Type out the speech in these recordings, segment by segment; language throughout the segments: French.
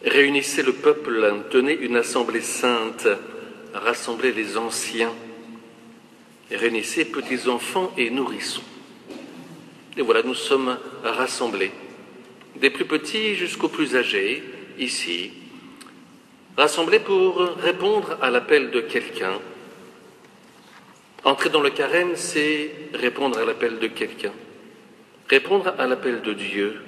Réunissez le peuple, tenez une assemblée sainte, rassemblez les anciens, réunissez petits enfants et nourrissons. Et voilà, nous sommes rassemblés, des plus petits jusqu'aux plus âgés, ici, rassemblés pour répondre à l'appel de quelqu'un. Entrer dans le carême, c'est répondre à l'appel de quelqu'un, répondre à l'appel de Dieu.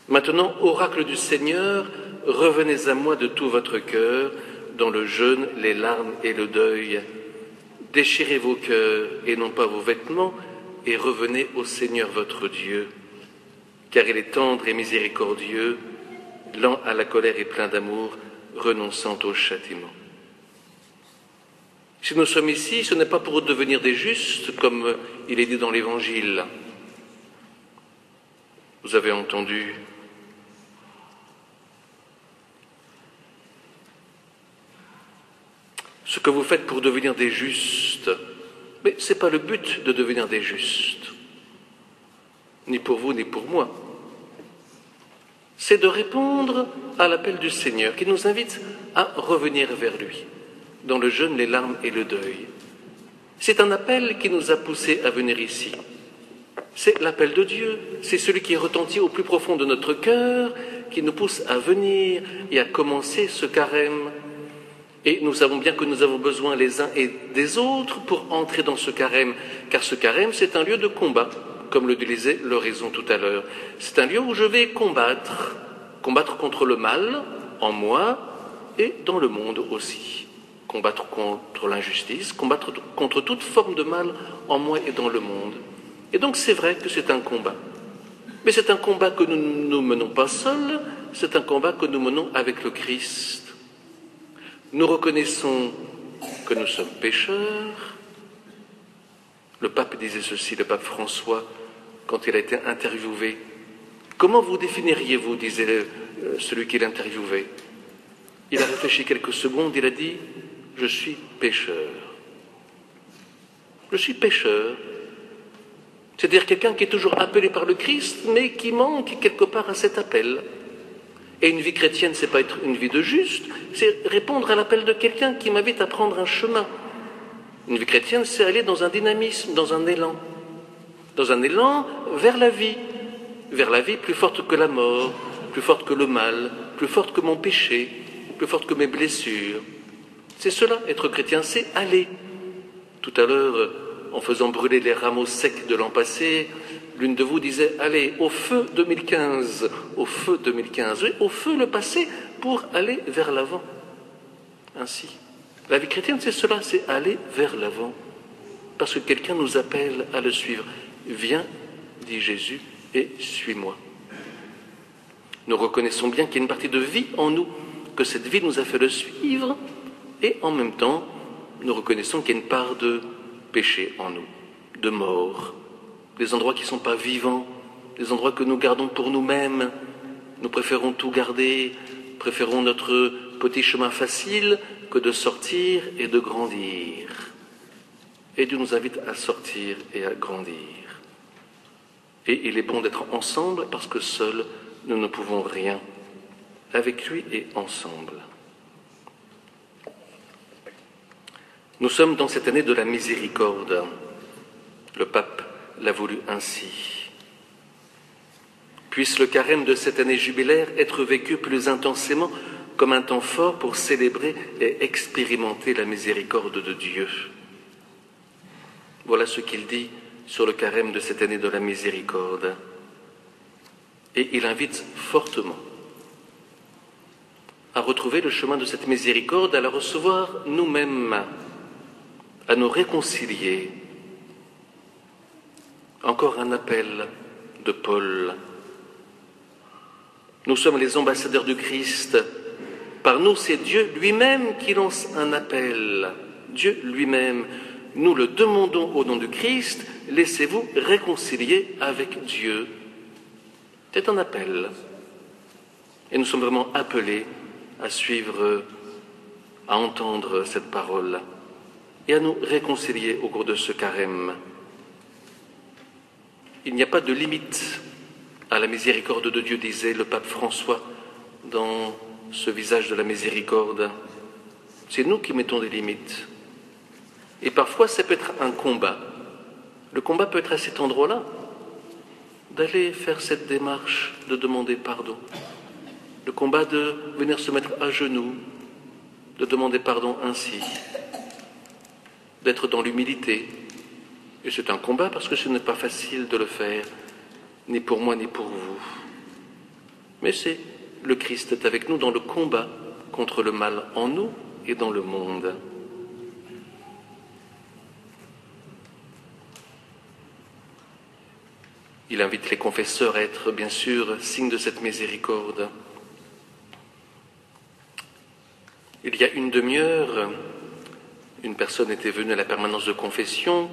Maintenant, oracle du Seigneur, revenez à moi de tout votre cœur, dans le jeûne, les larmes et le deuil. Déchirez vos cœurs et non pas vos vêtements, et revenez au Seigneur votre Dieu, car il est tendre et miséricordieux, lent à la colère et plein d'amour, renonçant au châtiment. Si nous sommes ici, ce n'est pas pour devenir des justes, comme il est dit dans l'Évangile. Vous avez entendu ce que vous faites pour devenir des justes. Mais ce n'est pas le but de devenir des justes, ni pour vous, ni pour moi. C'est de répondre à l'appel du Seigneur qui nous invite à revenir vers lui, dans le jeûne, les larmes et le deuil. C'est un appel qui nous a poussés à venir ici. C'est l'appel de Dieu, c'est celui qui est retenti au plus profond de notre cœur, qui nous pousse à venir et à commencer ce carême. Et nous savons bien que nous avons besoin les uns et des autres pour entrer dans ce carême, car ce carême, c'est un lieu de combat, comme le disait l'oraison tout à l'heure. C'est un lieu où je vais combattre contre le mal en moi et dans le monde aussi. Combattre contre l'injustice, combattre contre toute forme de mal en moi et dans le monde. Et donc c'est vrai que c'est un combat. Mais c'est un combat que nous ne menons pas seuls, c'est un combat que nous menons avec le Christ. Nous reconnaissons que nous sommes pécheurs. Le pape disait ceci, le pape François, quand il a été interviewé. Comment vous définiriez-vous, disait celui qui l'interviewait. Il a réfléchi quelques secondes, il a dit, je suis pécheur. Je suis pécheur. C'est-à-dire quelqu'un qui est toujours appelé par le Christ, mais qui manque quelque part à cet appel. Et une vie chrétienne, c'est pas être une vie de juste, c'est répondre à l'appel de quelqu'un qui m'invite à prendre un chemin. Une vie chrétienne, c'est aller dans un dynamisme, dans un élan vers la vie plus forte que la mort, plus forte que le mal, plus forte que mon péché, plus forte que mes blessures. C'est cela, être chrétien, c'est aller. Tout à l'heure, en faisant brûler les rameaux secs de l'an passé, l'une de vous disait, allez, au feu 2015, au feu 2015, oui, au feu le passé pour aller vers l'avant. Ainsi, la vie chrétienne, c'est cela, c'est aller vers l'avant. Parce que quelqu'un nous appelle à le suivre. Viens, dit Jésus, et suis-moi. Nous reconnaissons bien qu'il y a une partie de vie en nous, que cette vie nous a fait le suivre, et en même temps, nous reconnaissons qu'il y a une part de péché en nous, de mort, des endroits qui ne sont pas vivants, des endroits que nous gardons pour nous-mêmes. Nous préférons tout garder, préférons notre petit chemin facile que de sortir et de grandir. Et Dieu nous invite à sortir et à grandir. Et il est bon d'être ensemble parce que seuls nous ne pouvons rien. Avec lui et ensemble. Nous sommes dans cette année de la miséricorde. Le pape l'a voulu ainsi. Puisse le carême de cette année jubilaire être vécu plus intensément comme un temps fort pour célébrer et expérimenter la miséricorde de Dieu. Voilà ce qu'il dit sur le carême de cette année de la miséricorde. Et il invite fortement à retrouver le chemin de cette miséricorde, à la recevoir nous-mêmes, à nous réconcilier. Encore un appel de Paul. Nous sommes les ambassadeurs du Christ. Par nous, c'est Dieu lui-même qui lance un appel. Dieu lui-même. Nous le demandons au nom du Christ, laissez-vous réconcilier avec Dieu. C'est un appel. Et nous sommes vraiment appelés à suivre, à entendre cette parole et à nous réconcilier au cours de ce carême. Il n'y a pas de limite à la miséricorde de Dieu, disait le pape François, dans ce visage de la miséricorde. C'est nous qui mettons des limites. Et parfois, ça peut être un combat. Le combat peut être à cet endroit-là, d'aller faire cette démarche de demander pardon. Le combat de venir se mettre à genoux, de demander pardon ainsi, d'être dans l'humilité. Et c'est un combat parce que ce n'est pas facile de le faire, ni pour moi ni pour vous. Mais c'est le Christ est avec nous dans le combat contre le mal en nous et dans le monde. Il invite les confesseurs à être, bien sûr, signe de cette miséricorde. Il y a une demi-heure, une personne était venue à la permanence de confession,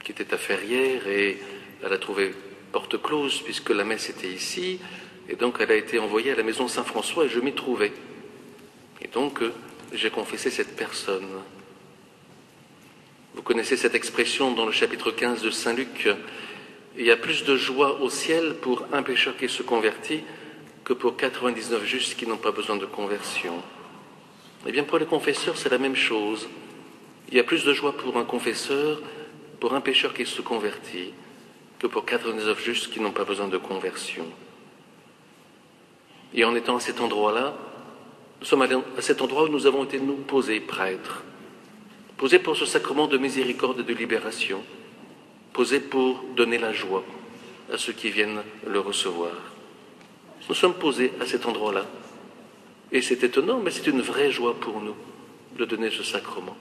qui était à Ferrières, et elle a trouvé porte close puisque la messe était ici, et donc elle a été envoyée à la maison Saint-François et je m'y trouvais. Et donc j'ai confessé cette personne. Vous connaissez cette expression dans le chapitre 15 de Saint Luc. Il y a plus de joie au ciel pour un pécheur qui se convertit que pour 99 justes qui n'ont pas besoin de conversion. Eh bien, pour les confesseurs, c'est la même chose. Il y a plus de joie pour un confesseur, pour un pécheur qui se convertit, que pour 99 justes qui n'ont pas besoin de conversion. Et en étant à cet endroit-là, nous sommes à cet endroit où nous avons été, nous, posés prêtres, posés pour ce sacrement de miséricorde et de libération, posés pour donner la joie à ceux qui viennent le recevoir. Nous sommes posés à cet endroit-là. Et c'est étonnant, mais c'est une vraie joie pour nous de donner ce sacrement,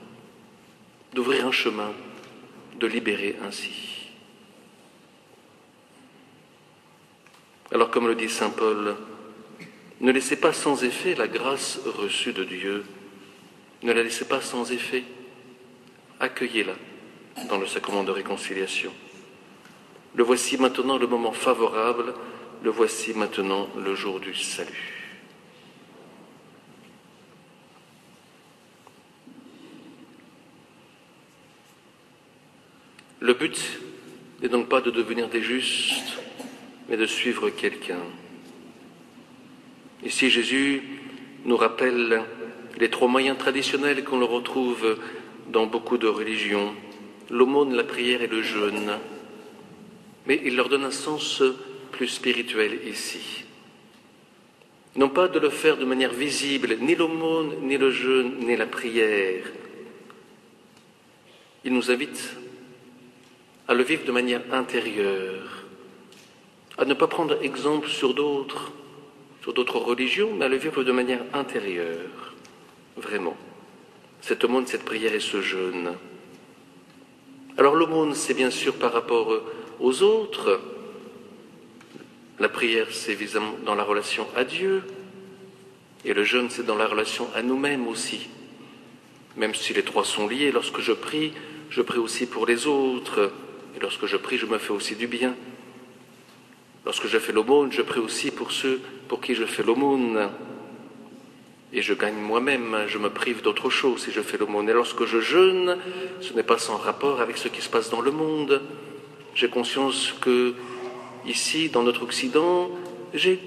d'ouvrir un chemin, de libérer ainsi. Alors, comme le dit saint Paul, ne laissez pas sans effet la grâce reçue de Dieu. Ne la laissez pas sans effet. Accueillez-la dans le sacrement de réconciliation. Le voici maintenant le moment favorable, le voici maintenant le jour du salut. Le but n'est donc pas de devenir des justes, mais de suivre quelqu'un. Ici, Jésus nous rappelle les trois moyens traditionnels qu'on le retrouve dans beaucoup de religions, l'aumône, la prière et le jeûne. Mais il leur donne un sens plus spirituel ici. Non pas de le faire de manière visible, ni l'aumône, ni le jeûne, ni la prière. Il nous invite à le vivre de manière intérieure, à ne pas prendre exemple sur d'autres religions, mais à le vivre de manière intérieure, vraiment. Cette aumône, cette prière et ce jeûne. Alors l'aumône, c'est bien sûr par rapport aux autres. La prière, c'est évidemment dans la relation à Dieu. Et le jeûne, c'est dans la relation à nous-mêmes aussi. Même si les trois sont liés, lorsque je prie aussi pour les autres. Et lorsque je prie, je me fais aussi du bien. Lorsque je fais l'aumône, je prie aussi pour ceux pour qui je fais l'aumône. Et je gagne moi-même, je me prive d'autre chose si je fais l'aumône. Et lorsque je jeûne, ce n'est pas sans rapport avec ce qui se passe dans le monde. J'ai conscience que, ici, dans notre Occident, j'ai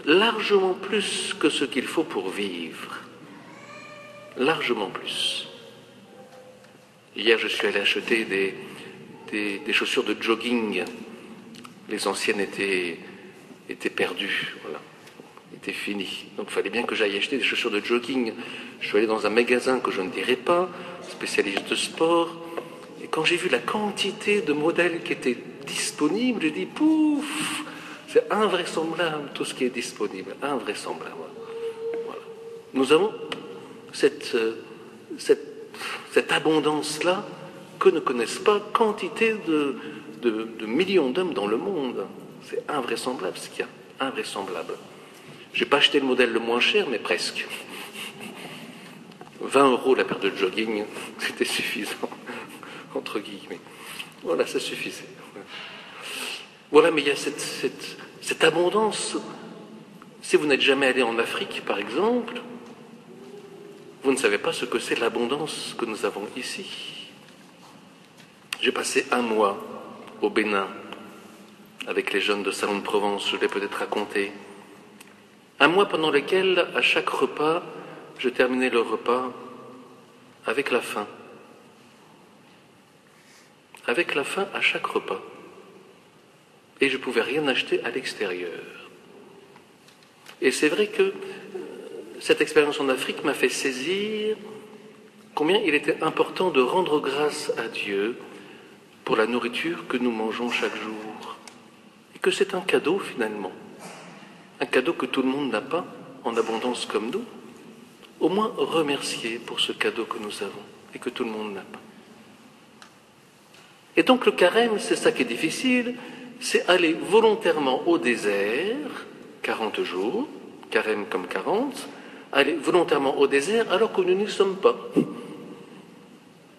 largement plus que ce qu'il faut pour vivre. Largement plus. Hier, je suis allé acheter des chaussures de jogging. Les anciennes étaient perdues, voilà, étaient finies. Donc il fallait bien que j'aille acheter des chaussures de jogging. Je suis allé dans un magasin que je ne dirai pas, spécialiste de sport, et quand j'ai vu la quantité de modèles qui étaient disponibles, j'ai dit pouf, c'est invraisemblable tout ce qui est disponible, invraisemblable. Voilà. Nous avons cette abondance-là que ne connaissent pas quantité de millions d'hommes dans le monde. C'est invraisemblable ce qu'il y a, invraisemblable. Je n'ai pas acheté le modèle le moins cher, mais presque. 20 € la paire de jogging, c'était suffisant, entre guillemets. Voilà, ça suffisait. Voilà, mais il y a cette abondance. Si vous n'êtes jamais allé en Afrique, par exemple, vous ne savez pas ce que c'est l'abondance que nous avons ici. J'ai passé un mois au Bénin avec les jeunes de Salon de Provence, je l'ai peut-être raconté. Un mois pendant lequel, à chaque repas, je terminais le repas avec la faim. Avec la faim à chaque repas. Et je ne pouvais rien acheter à l'extérieur. Et c'est vrai que cette expérience en Afrique m'a fait saisir combien il était important de rendre grâce à Dieu pour la nourriture que nous mangeons chaque jour. Et que c'est un cadeau finalement. Un cadeau que tout le monde n'a pas en abondance comme nous. Au moins remercier pour ce cadeau que nous avons et que tout le monde n'a pas. Et donc le carême, c'est ça qui est difficile, c'est aller volontairement au désert, 40 jours, carême comme 40, aller volontairement au désert alors que nous n'y sommes pas.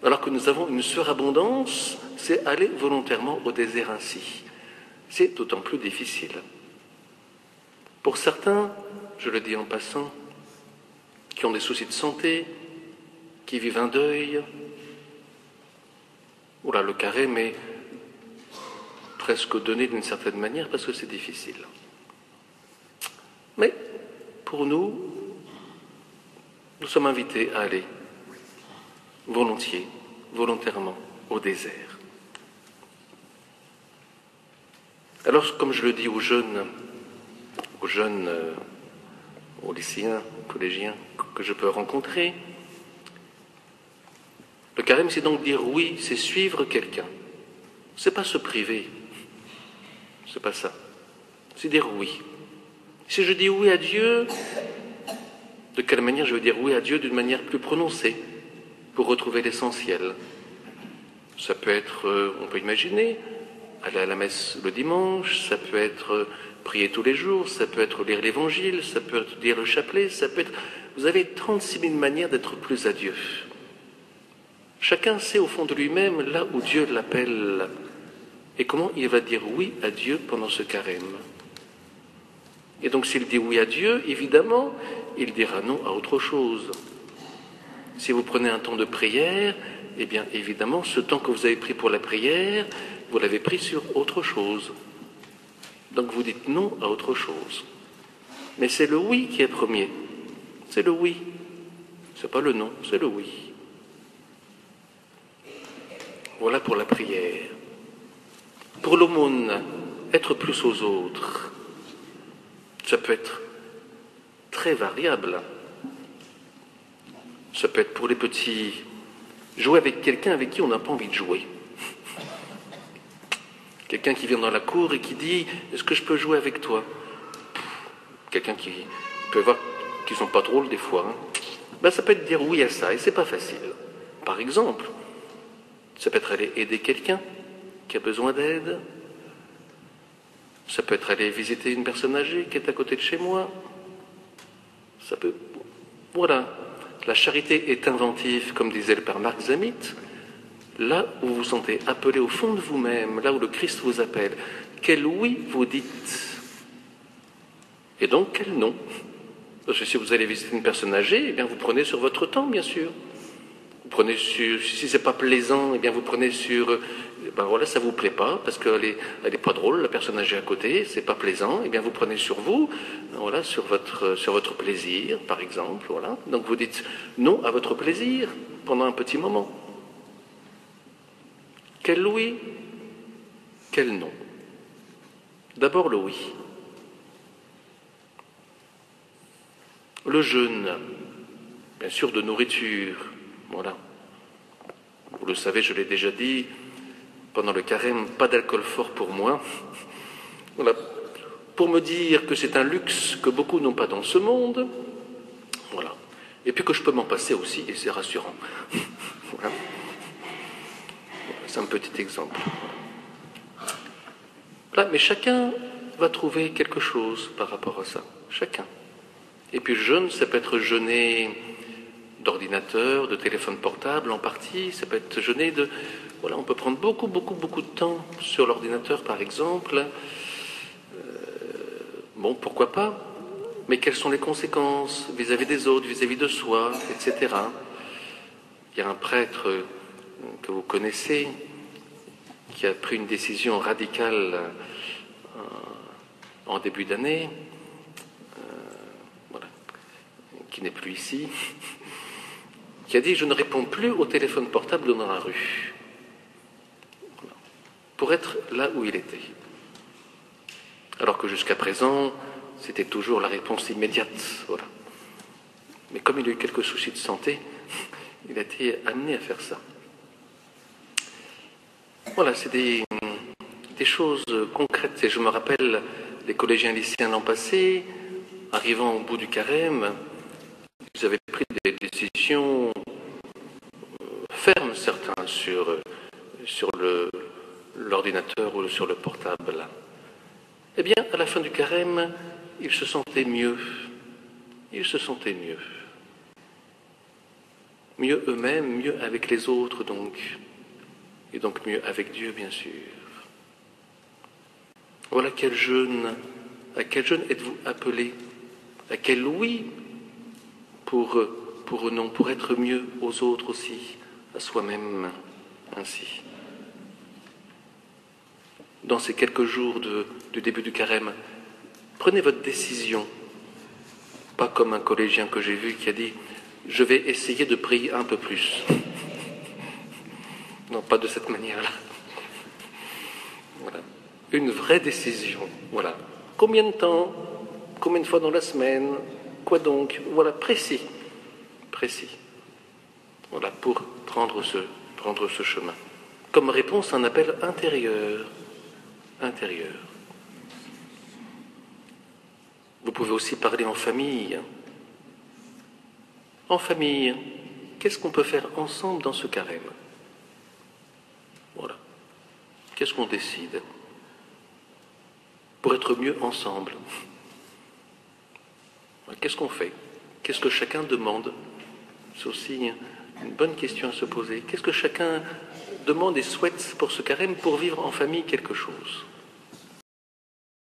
Alors que nous avons une surabondance, c'est aller volontairement au désert ainsi. C'est d'autant plus difficile. Pour certains, je le dis en passant, qui ont des soucis de santé, qui vivent un deuil, oula, le carême est presque donné d'une certaine manière parce que c'est difficile. Mais pour nous, nous sommes invités à aller volontiers, volontairement, au désert. Alors, comme je le dis aux jeunes, aux lycéens, collégiens que je peux rencontrer, le carême, c'est donc dire oui, c'est suivre quelqu'un. C'est pas se priver, c'est pas ça. C'est dire oui. Si je dis oui à Dieu, de quelle manière je veux dire oui à Dieu d'une manière plus prononcée pour retrouver l'essentiel? Ça peut être, on peut imaginer, aller à la messe le dimanche, ça peut être prier tous les jours, ça peut être lire l'évangile, ça peut être lire le chapelet, ça peut être... Vous avez 36 000 manières d'être plus à Dieu. Chacun sait au fond de lui-même là où Dieu l'appelle et comment il va dire oui à Dieu pendant ce carême. Et donc s'il dit oui à Dieu, évidemment, il dira non à autre chose. Si vous prenez un temps de prière, eh bien évidemment, ce temps que vous avez pris pour la prière, vous l'avez pris sur autre chose. Donc vous dites non à autre chose. Mais c'est le oui qui est premier. C'est le oui. C'est pas le non, c'est le oui. Voilà pour la prière. Pour l'aumône, être plus aux autres, ça peut être très variable. Ça peut être pour les petits, jouer avec quelqu'un avec qui on n'a pas envie de jouer. Quelqu'un qui vient dans la cour et qui dit « Est-ce que je peux jouer avec toi ?» Quelqu'un qui peut voir qu'ils sont pas drôles des fois. Ben, ça peut être dire oui à ça, et c'est pas facile. Par exemple, ça peut être aller aider quelqu'un qui a besoin d'aide. Ça peut être aller visiter une personne âgée qui est à côté de chez moi. Ça peut... Voilà. La charité est inventive, comme disait le père Marc Zamit. Là où vous vous sentez appelé au fond de vous-même, là où le Christ vous appelle, quel oui vous dites. Et donc quel non. Parce que si vous allez visiter une personne âgée, eh bien vous prenez sur votre temps, bien sûr. Vous prenez sur, si c'est pas plaisant, eh bien vous prenez sur, ben voilà, ça vous plaît pas, parce qu'elle est pas drôle, la personne âgée à côté, c'est pas plaisant, eh bien vous prenez sur vous, voilà, sur votre plaisir, par exemple, voilà. Donc vous dites non à votre plaisir pendant un petit moment. Quel oui, quel non. D'abord le oui. Le jeûne, bien sûr de nourriture, voilà. Vous le savez, je l'ai déjà dit, pendant le carême, pas d'alcool fort pour moi. Voilà. Pour me dire que c'est un luxe que beaucoup n'ont pas dans ce monde. Voilà. Et puis que je peux m'en passer aussi, et c'est rassurant. Voilà. C'est un petit exemple. Là, mais chacun va trouver quelque chose par rapport à ça. Chacun. Et puis le jeûne, ça peut être jeûner d'ordinateur, de téléphone portable en partie, ça peut être jeûner de... Voilà, on peut prendre beaucoup de temps sur l'ordinateur par exemple. Bon, pourquoi pas, mais quelles sont les conséquences vis-à-vis des autres, vis-à-vis de soi, etc. Il y a un prêtre que vous connaissez qui a pris une décision radicale en début d'année. qui n'est plus ici, qui a dit « Je ne réponds plus au téléphone portable dans la rue », pour être là où il était. Alors que jusqu'à présent, c'était toujours la réponse immédiate. Voilà. Mais comme il a eu quelques soucis de santé, il a été amené à faire ça. Voilà, c'est des choses concrètes. Et je me rappelle, les collégiens lycéens l'an passé, arrivant au bout du carême, ils avaient pris des décisions fermes, certains, sur l'ordinateur ou sur le portable. Eh bien, à la fin du carême, ils se sentaient mieux. Ils se sentaient mieux. Mieux eux-mêmes, mieux avec les autres, donc. Et donc mieux avec Dieu, bien sûr. Voilà à quel jeûne êtes-vous appelés? À quel oui pour non, pour être mieux aux autres aussi, à soi-même ainsi. Dans ces quelques jours du début du carême, prenez votre décision. Pas comme un collégien que j'ai vu qui a dit « Je vais essayer de prier un peu plus ». Non, pas de cette manière-là. Voilà. Une vraie décision. Voilà. Combien de temps? Combien de fois dans la semaine? Quoi donc? Voilà, précis. Précis. Voilà, pour prendre ce chemin. Comme réponse à un appel intérieur. Intérieur. Vous pouvez aussi parler en famille. En famille, qu'est-ce qu'on peut faire ensemble dans ce carême? Voilà. Qu'est-ce qu'on décide pour être mieux ensemble? Qu'est-ce qu'on fait? Qu'est-ce que chacun demande? C'est aussi une bonne question à se poser. Qu'est-ce que chacun demande et souhaite pour ce carême pour vivre en famille quelque chose?